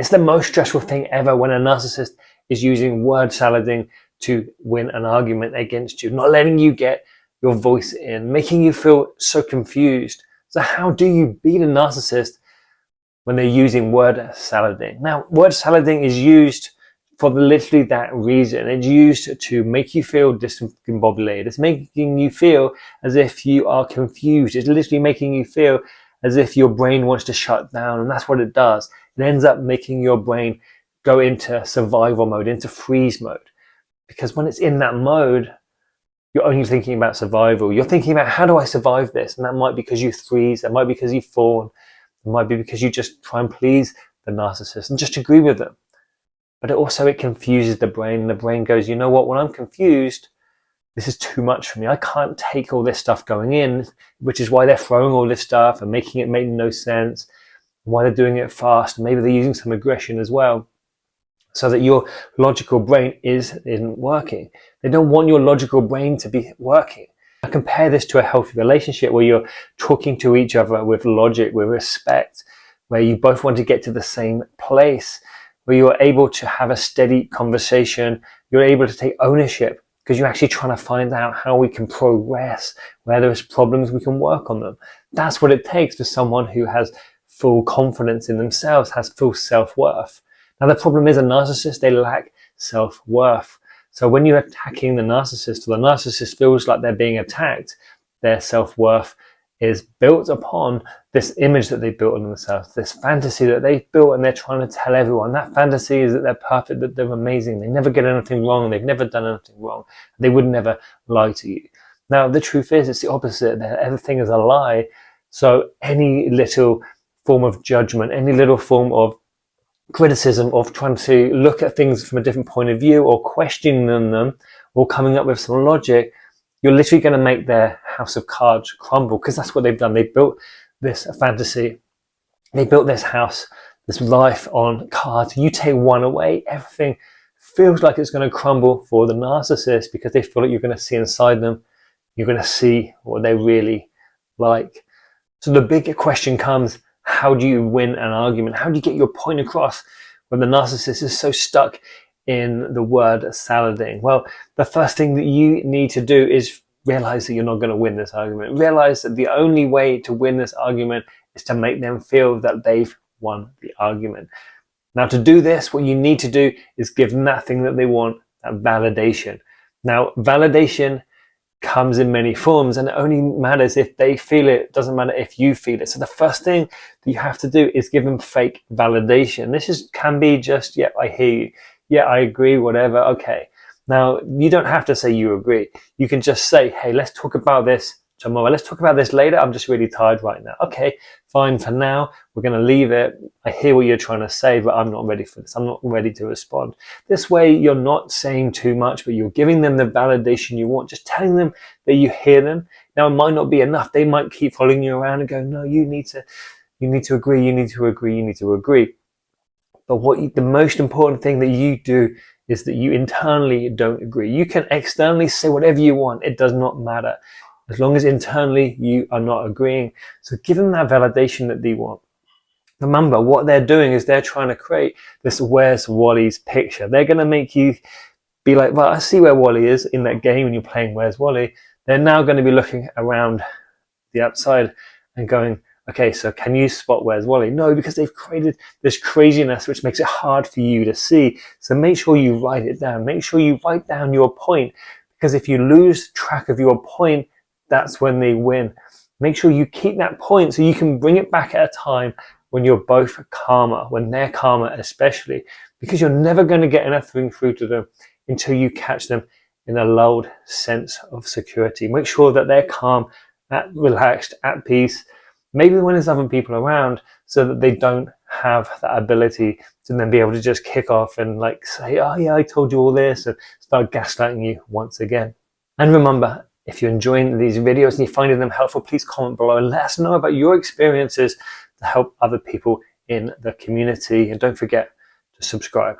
It's the most stressful thing ever when a narcissist is using word salading to win an argument against you, not letting you get your voice in, making you feel so confused. So how do you beat a narcissist when they're using word salading? Now, word salading is used for literally that reason. It's used to make you feel discombobulated. It's making you feel as if you are confused. It's literally making you feel as if your brain wants to shut down, and that's what it does. It ends up making your brain go into survival mode, into freeze mode. Because when it's in that mode, you're only thinking about survival. You're thinking about, how do I survive this? And that might be because you freeze, that might be because you fawn, it might be because you just try and please the narcissist and just agree with them. But it confuses the brain, and the brain goes, you know what, when I'm confused, this is too much for me. I can't take all this stuff going in, which is why they're throwing all this stuff and making it make no sense, why they're doing it fast. Maybe they're using some aggression as well, so that your logical brain isn't working. They don't want your logical brain to be working. I compare this to a healthy relationship where you're talking to each other with logic, with respect, where you both want to get to the same place, where you're able to have a steady conversation, you're able to take ownership, because you're actually trying to find out how we can progress, where there's problems we can work on them. That's what it takes for someone who has full confidence in themselves, has full self-worth. Now the problem is, a narcissist, they lack self-worth. So when you're attacking the narcissist, or the narcissist feels like they're being attacked, their self-worth is built upon this image that they built on themselves, this fantasy that they've built, and they're trying to tell everyone. That fantasy is that they're perfect, that they're amazing, they never get anything wrong, they've never done anything wrong, they would never lie to you. Now the truth is, it's the opposite. Everything is a lie. So any little form of judgment, any little form of criticism, of trying to look at things from a different point of view, or questioning them, or coming up with some logic, you're literally going to make their house of cards crumble, because that's what they've done. They built this fantasy, they built this house, this life on cards. You take one away, everything feels like it's going to crumble for the narcissist, because they feel like you're going to see inside them, you're going to see what they really like. So the bigger question comes, how do you win an argument? How do you get your point across when the narcissist is so stuck in the word salading? Well, the first thing that you need to do is realize that you're not going to win this argument. Realize that the only way to win this argument is to make them feel that they've won the argument. Now, to do this, what you need to do is give them that thing that they want, that validation. Now, validation comes in many forms, and it only matters if they feel it. It doesn't matter if you feel it. So the first thing that you have to do is give them fake validation. This can be just, yeah, I hear you. Yeah, I agree, whatever. Okay. Now, you don't have to say you agree. You can just say, hey, let's talk about this tomorrow. Let's talk about this later. I'm just really tired right now. Okay, fine. For now, we're going to leave it. I hear what you're trying to say, but I'm not ready for this. I'm not ready to respond. This way, you're not saying too much, but you're giving them the validation you want. Just telling them that you hear them. Now, it might not be enough. They might keep following you around and go, no, you need to agree. You need to agree. You need to agree. But the most important thing that you do is that you internally don't agree. You can externally say whatever you want. It does not matter, as long as internally you are not agreeing. So give them that validation that they want. Remember, what they're doing is they're trying to create this Where's Wally's picture. They're going to make you be like, well, I see where Wally is in that game when you're playing Where's Wally. They're now going to be looking around the outside and going, okay, so can you spot Where's Wally? No, because they've created this craziness which makes it hard for you to see. So make sure you write it down. Make sure you write down your point, because if you lose track of your point, that's when they win. Make sure you keep that point so you can bring it back at a time when you're both calmer, when they're calmer especially, because you're never going to get anything through to them until you catch them in a lulled sense of security. Make sure that they're calm, relaxed, at peace, maybe when there's other people around, so that they don't have that ability to then be able to just kick off and like say, oh yeah, I told you all this, and start gaslighting you once again. And remember, if you're enjoying these videos and you're finding them helpful, please comment below and let us know about your experiences to help other people in the community. And don't forget to subscribe.